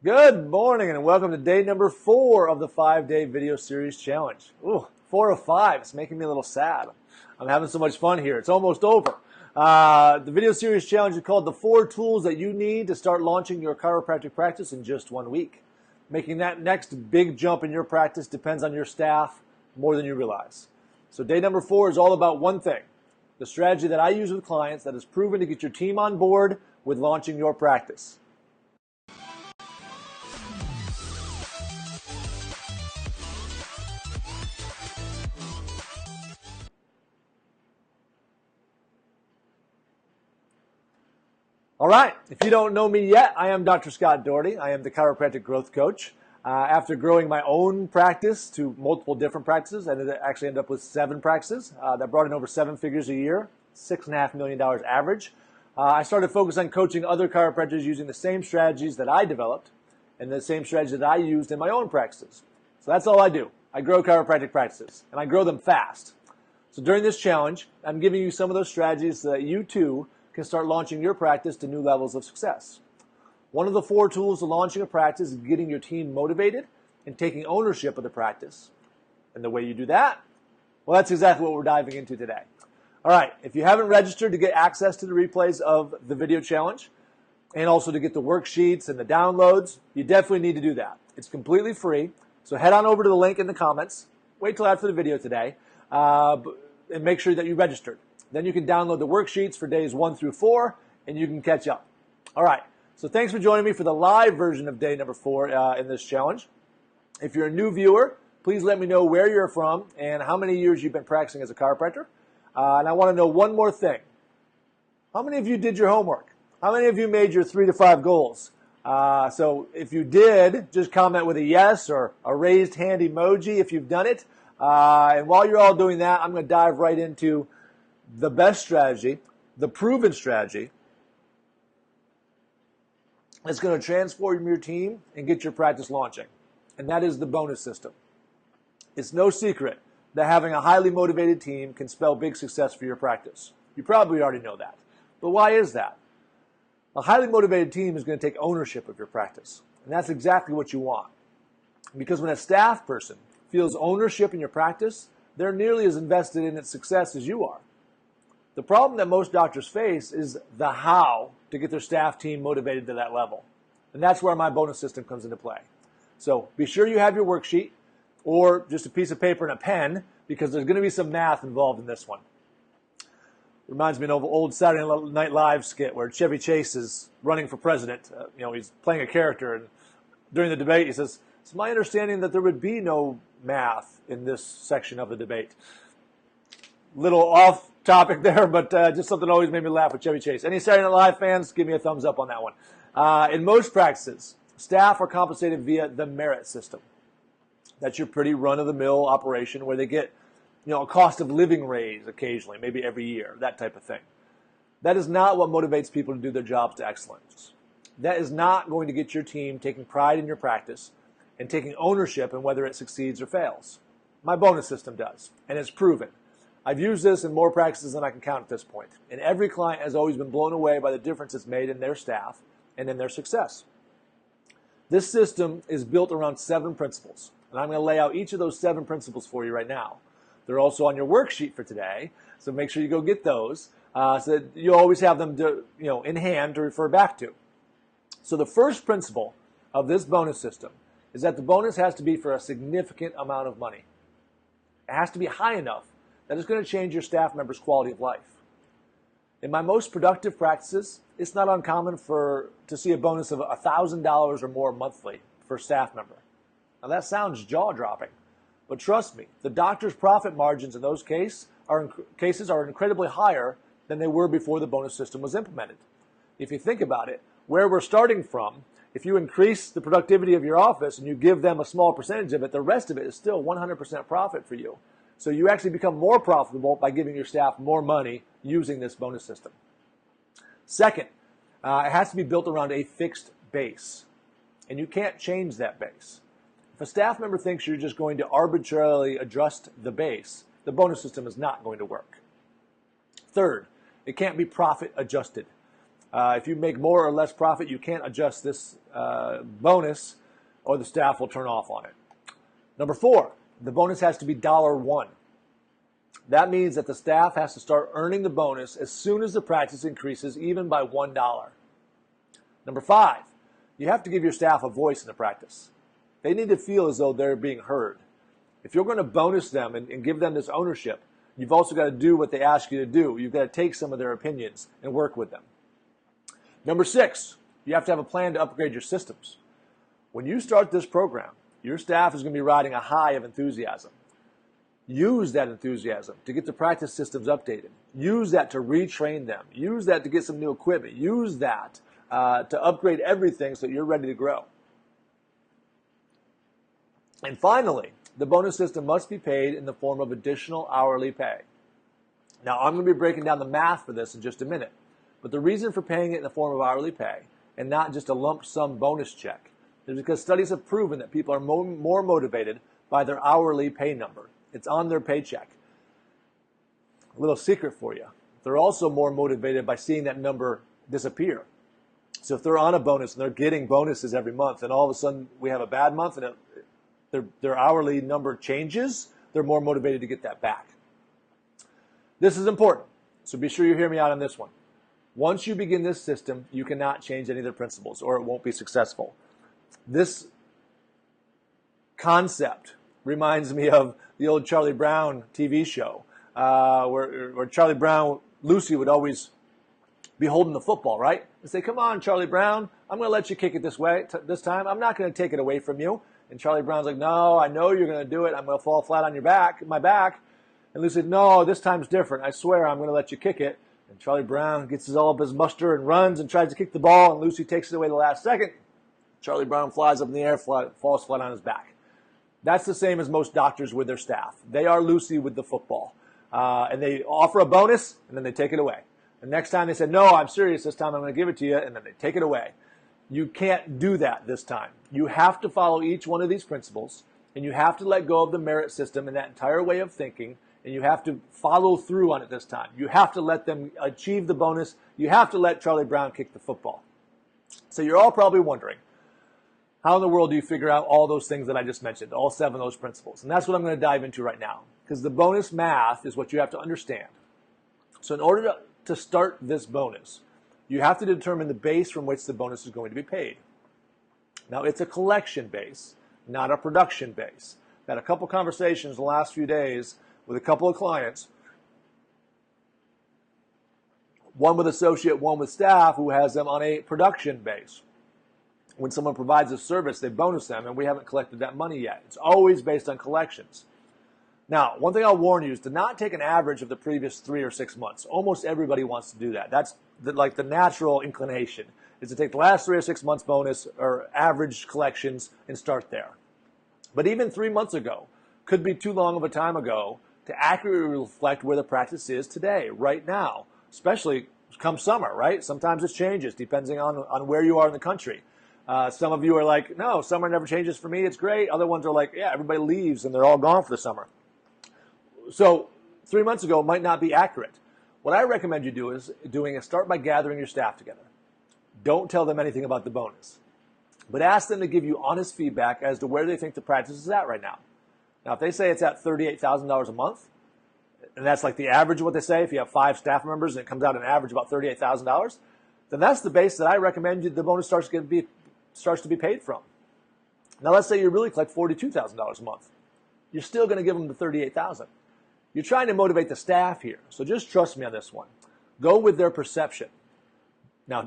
Good morning and welcome to day number 4 of the 5-day video series challenge. Ooh, 4 of 5. It's making me a little sad. I'm having so much fun here. It's almost over. The video series challenge is called the 4 tools that you need to start launching your chiropractic practice in just 1 week. Making that next big jump in your practice depends on your staff more than you realize. So day number 4 is all about one thing, the strategy that I use with clients that is proven to get your team on board with launching your practice. All right, if you don't know me yet, I am Dr. Scott Dorrity. I am the chiropractic growth coach. After growing my own practice to multiple different practices, I actually ended up with 7 practices that brought in over 7 figures a year, $6.5 million average. I started focusing on coaching other chiropractors using the same strategies that I developed and the same strategies that I used in my own practices. So that's all I do. I grow chiropractic practices, and I grow them fast. So during this challenge, I'm giving you some of those strategies so that you too can start launching your practice to new levels of success. One of the 4 tools to launching a practice is getting your team motivated and taking ownership of the practice. And the way you do that, well, that's exactly what we're diving into today. All right, if you haven't registered to get access to the replays of the video challenge and also to get the worksheets and the downloads, you definitely need to do that. It's completely free, so head on over to the link in the comments. Wait till after the video today and make sure that you registered. Then you can download the worksheets for days 1 through 4, and you can catch up. All right, so thanks for joining me for the live version of day number 4 in this challenge. If you're a new viewer, please let me know where you're from and how many years you've been practicing as a chiropractor. And I want to know one more thing. How many of you did your homework? How many of you made your 3 to 5 goals? So if you did, just comment with a yes or a raised hand emoji if you've done it. And while you're all doing that, I'm going to dive right into the best strategy, the proven strategy that's going to transform your team and get your practice launching. And that is the bonus system. It's no secret that having a highly motivated team can spell big success for your practice. You probably already know that. But why is that? A highly motivated team is going to take ownership of your practice. And that's exactly what you want. Because when a staff person feels ownership in your practice, they're nearly as invested in its success as you are. The problem that most doctors face is the how to get their staff team motivated to that level. And that's where my bonus system comes into play. So be sure you have your worksheet or just a piece of paper and a pen because there's going to be some math involved in this one. Reminds me of an old Saturday Night Live skit where Chevy Chase is running for president. He's playing a character, and during the debate he says, "It's my understanding that there would be no math in this section of the debate." Little off topic there, but just something that always made me laugh with Chevy Chase. Any Saturday Night Live fans, give me a thumbs up on that one. In most practices, staff are compensated via the merit system. That's your pretty run-of-the-mill operation where they get a cost of living raise occasionally, maybe every year, that type of thing. That is not what motivates people to do their jobs to excellence. That is not going to get your team taking pride in your practice and taking ownership in whether it succeeds or fails. My bonus system does, and it's proven. I've used this in more practices than I can count at this point, and every client has always been blown away by the difference it's made in their staff and in their success. This system is built around 7 principles, and I'm going to lay out each of those 7 principles for you right now. They're also on your worksheet for today, so make sure you go get those so that you always have them in hand to refer back to. So the first principle of this bonus system is that the bonus has to be for a significant amount of money. It has to be high enough that is going to change your staff members' quality of life. In my most productive practices, it's not uncommon to see a bonus of $1,000 or more monthly for a staff member. Now that sounds jaw-dropping, but trust me, the doctor's profit margins in those cases are incredibly higher than they were before the bonus system was implemented. If you think about it, where we're starting from, if you increase the productivity of your office and you give them a small percentage of it, the rest of it is still 100% profit for you. So you actually become more profitable by giving your staff more money using this bonus system. Second, it has to be built around a fixed base, and you can't change that base. If a staff member thinks you're just going to arbitrarily adjust the base, the bonus system is not going to work. Third, it can't be profit adjusted. If you make more or less profit, you can't adjust this bonus or the staff will turn off on it. Number 4, the bonus has to be $1. That means that the staff has to start earning the bonus as soon as the practice increases, even by $1. Number 5, you have to give your staff a voice in the practice. They need to feel as though they're being heard. If you're going to bonus them and give them this ownership, you've also got to do what they ask you to do. You've got to take some of their opinions and work with them. Number 6, you have to have a plan to upgrade your systems. When you start this program, your staff is going to be riding a high of enthusiasm. Use that enthusiasm to get the practice systems updated. Use that to retrain them. Use that to get some new equipment. Use that to upgrade everything so that you're ready to grow. And finally, the bonus system must be paid in the form of additional hourly pay. Now, I'm going to be breaking down the math for this in just a minute. But the reason for paying it in the form of hourly pay and not just a lump sum bonus check is because studies have proven that people are more motivated by their hourly pay number. It's on their paycheck. A little secret for you. They're also more motivated by seeing that number disappear. So if they're on a bonus and they're getting bonuses every month and all of a sudden we have a bad month and their hourly number changes, they're more motivated to get that back. This is important, so be sure you hear me out on this one. Once you begin this system, you cannot change any of the principles or it won't be successful. This concept reminds me of the old Charlie Brown TV show where Charlie Brown, Lucy would always be holding the football, right? And say, come on, Charlie Brown, I'm going to let you kick it this time. I'm not going to take it away from you. And Charlie Brown's like, no, I know you're going to do it. I'm going to fall flat on my back. And Lucy said, no, this time's different. I swear I'm going to let you kick it. And Charlie Brown gets all of his muster and runs and tries to kick the ball, and Lucy takes it away the last second. Charlie Brown flies up in the air, falls flat on his back. That's the same as most doctors with their staff. They are Lucy with the football. And they offer a bonus, and then they take it away. The next time they said, no, I'm serious, this time I'm going to give it to you, and then they take it away. You can't do that this time. You have to follow each one of these principles, and you have to let go of the merit system and that entire way of thinking, and you have to follow through on it this time. You have to let them achieve the bonus. You have to let Charlie Brown kick the football. So you're all probably wondering, how in the world do you figure out all those things that I just mentioned, all 7 of those principles? And that's what I'm going to dive into right now, because the bonus math is what you have to understand. So in order to start this bonus, you have to determine the base from which the bonus is going to be paid. Now, it's a collection base, not a production base. I've had a couple conversations the last few days with a couple of clients, one with associate, one with staff, who has them on a production base. When someone provides a service, they bonus them, and we haven't collected that money yet. It's always based on collections. Now, one thing I'll warn you is to not take an average of the previous 3 or 6 months. Almost everybody wants to do that. That's like the natural inclination, is to take the last 3 or 6 months bonus or average collections and start there. But even 3 months ago could be too long of a time ago to accurately reflect where the practice is today, right now, especially come summer, right? Sometimes it changes depending on where you are in the country. Some of you are like, no, summer never changes for me. It's great. Other ones are like, yeah, everybody leaves and they're all gone for the summer. So 3 months ago might not be accurate. What I recommend you do is start by gathering your staff together. Don't tell them anything about the bonus, but ask them to give you honest feedback as to where they think the practice is at right now. Now, if they say it's at $38,000 a month, and that's like the average of what they say, if you have 5 staff members and it comes out an average about $38,000, then that's the base that I recommend the bonus starts to be paid from. Now, let's say you really collect $42,000 a month. You're still going to give them the $38,000. You're trying to motivate the staff here, so just trust me on this one. Go with their perception. Now,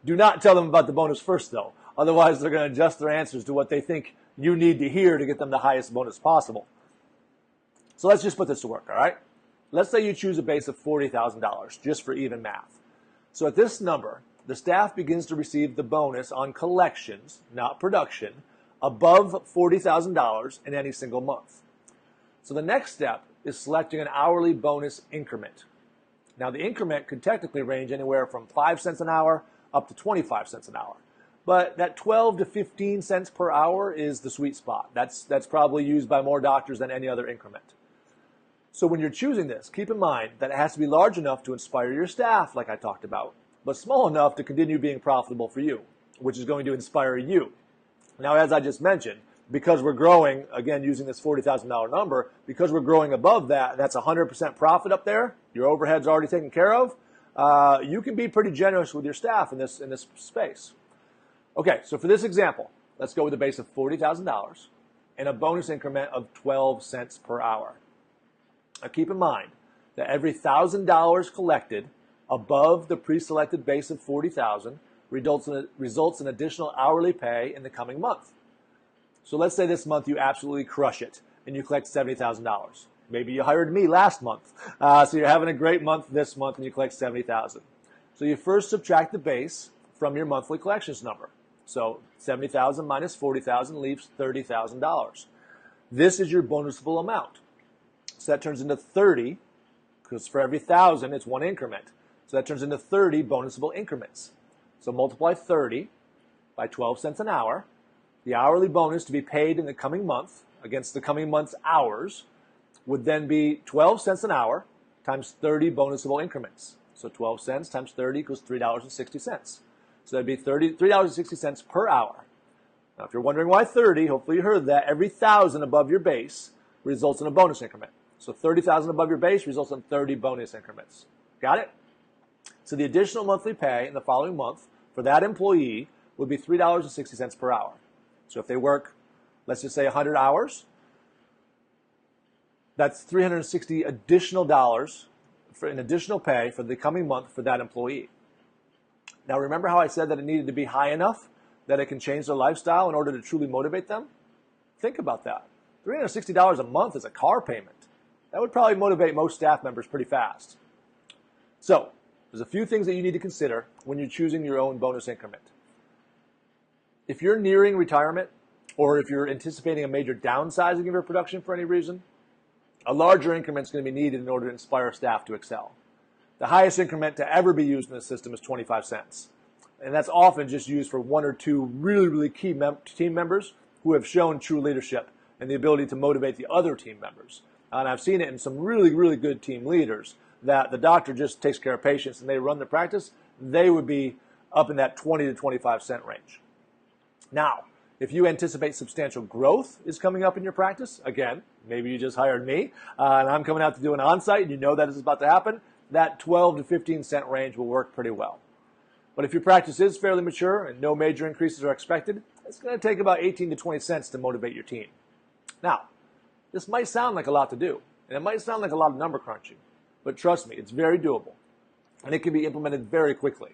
do not tell them about the bonus first, though. Otherwise, they're going to adjust their answers to what they think you need to hear to get them the highest bonus possible. So let's just put this to work, all right? Let's say you choose a base of $40,000, just for even math. So at this number, the staff begins to receive the bonus on collections, not production, above $40,000 in any single month. So the next step is selecting an hourly bonus increment. Now, the increment could technically range anywhere from 5 cents an hour up to 25 cents an hour. But that 12 to 15 cents per hour is the sweet spot. That's probably used by more doctors than any other increment. So when you're choosing this, keep in mind that it has to be large enough to inspire your staff, like I talked about, but small enough to continue being profitable for you, which is going to inspire you. Now, as I just mentioned, because we're growing, again, using this $40,000 number, because we're growing above that, that's 100% profit up there, your overhead's already taken care of, you can be pretty generous with your staff in this space. Okay, so for this example, let's go with a base of $40,000 and a bonus increment of 12 cents per hour. Now keep in mind that every $1,000 collected above the pre-selected base of $40,000 results in additional hourly pay in the coming month. So let's say this month you absolutely crush it and you collect $70,000. Maybe you hired me last month, so you're having a great month this month and you collect $70,000. So you first subtract the base from your monthly collections number. So $70,000 minus $40,000 leaves $30,000. This is your bonusable amount. So that turns into 30, because for every 1,000 it's one increment. So that turns into 30 bonusable increments. So multiply 30 by 12 cents an hour. The hourly bonus to be paid in the coming month against the coming month's hours would then be 12 cents an hour times 30 bonusable increments. So 12 cents times 30 equals $3.60. So that'd be $3.60 per hour. Now, if you're wondering why 30, hopefully you heard that. Every 1,000 above your base results in a bonus increment. So 30,000 above your base results in 30 bonus increments. Got it? So the additional monthly pay in the following month for that employee would be $3.60 per hour. So if they work, let's just say 100 hours, that's $360 additional dollars for an additional pay for the coming month for that employee. Now remember how I said that it needed to be high enough that it can change their lifestyle in order to truly motivate them? Think about that. $360 a month is a car payment. That would probably motivate most staff members pretty fast. So there's a few things that you need to consider when you're choosing your own bonus increment. If you're nearing retirement, or if you're anticipating a major downsizing of your production for any reason, a larger increment is going to be needed in order to inspire staff to excel. The highest increment to ever be used in the system is 25 cents. And that's often just used for one or two really key team members who have shown true leadership and the ability to motivate the other team members. And I've seen it in some really good team leaders that the doctor just takes care of patients and they run the practice. They would be up in that 20 to 25 cent range. Now, if you anticipate substantial growth is coming up in your practice, again, maybe you just hired me, and I'm coming out to do an onsite, and you know that is about to happen, that 12 to 15 cent range will work pretty well. But if your practice is fairly mature and no major increases are expected, it's going to take about 18 to 20 cents to motivate your team. Now, this might sound like a lot to do, and it might sound like a lot of number crunching, but trust me, it's very doable, and it can be implemented very quickly.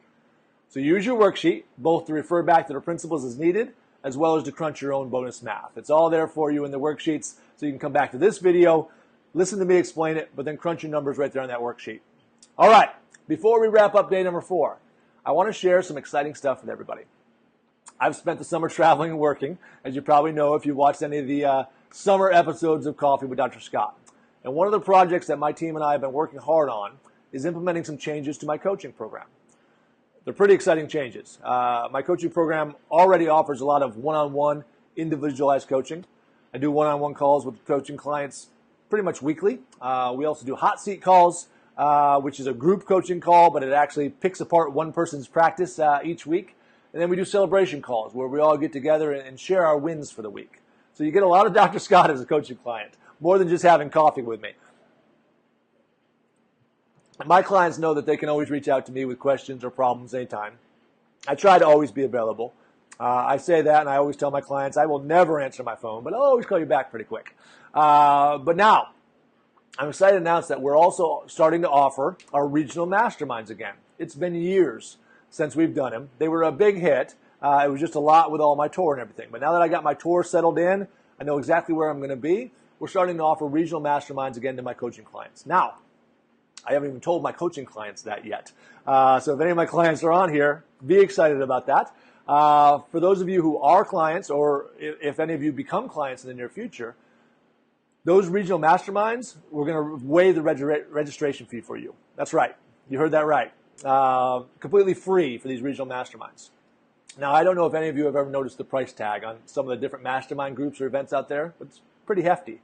So use your worksheet, both to refer back to the principles as needed, as well as to crunch your own bonus math. It's all there for you in the worksheets, so you can come back to this video, listen to me explain it, but then crunch your numbers right there on that worksheet. All right, before we wrap up day number 4, I want to share some exciting stuff with everybody. I've spent the summer traveling and working, as you probably know if you watched any of the summer episodes of Coffee with Dr. Scott. And one of the projects that my team and I have been working hard on is implementing some changes to my coaching program. They're pretty exciting changes. My coaching program already offers a lot of one-on-one individualized coaching. I do one-on-one calls with coaching clients pretty much weekly. We also do hot seat calls, which is a group coaching call, but it actually picks apart one person's practice each week. And then we do celebration calls where we all get together and share our wins for the week. So you get a lot of Dr. Scott as a coaching client, more than just having coffee with me. My clients know that they can always reach out to me with questions or problems anytime. I try to always be available. I say that, and I always tell my clients I will never answer my phone, but I'll always call you back pretty quick. But now, I'm excited to announce that we're also starting to offer our regional masterminds again. It's been years since we've done them. They were a big hit. It was just a lot with all my tour and everything. But now that I got my tour settled in, I know exactly where I'm going to be. We're starting to offer regional masterminds again to my coaching clients. Now, I haven't even told my coaching clients that yet. So if any of my clients are on here, be excited about that. For those of you who are clients, or if any of you become clients in the near future, those regional masterminds, we're going to waive the registration fee for you. That's right. You heard that right. Completely free for these regional masterminds. Now, I don't know if any of you have ever noticed the price tag on some of the different mastermind groups or events out there, but it's pretty hefty.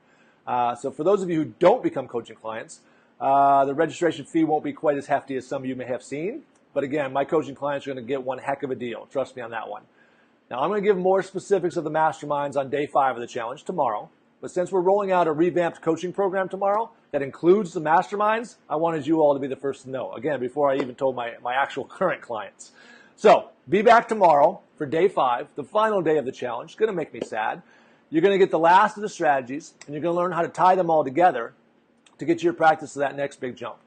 So for those of you who don't become coaching clients, the registration fee won't be quite as hefty as some of you may have seen, But again, my coaching clients are going to get one heck of a deal. Trust me on that one. Now, I'm going to give more specifics of the Masterminds on day 5 of the challenge tomorrow. But since we're rolling out a revamped coaching program tomorrow that includes the Masterminds, I wanted you all to be the first to know. Again, before I even told my actual current clients. So, be back tomorrow for day 5, the final day of the challenge. It's going to make me sad. You're going to get the last of the strategies, and you're going to learn how to tie them all together to get your practice to that next big jump.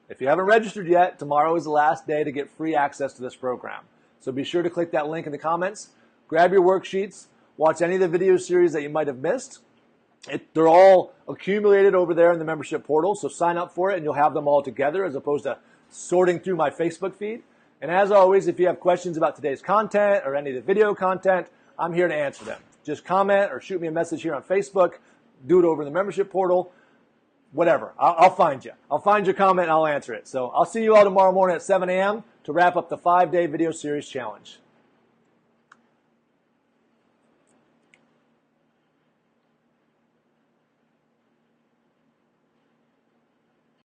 If you haven't registered yet, tomorrow is the last day to get free access to this program. So be sure to click that link in the comments, grab your worksheets, watch any of the video series that you might have missed. They're all accumulated over there in the membership portal, so sign up for it and you'll have them all together as opposed to sorting through my Facebook feed. And as always, if you have questions about today's content or any of the video content, I'm here to answer them. Just comment or shoot me a message here on Facebook, do it over in the membership portal, whatever. I'll find you. I'll find your comment and I'll answer it. So I'll see you all tomorrow morning at 7 a.m. to wrap up the 5-day video series challenge.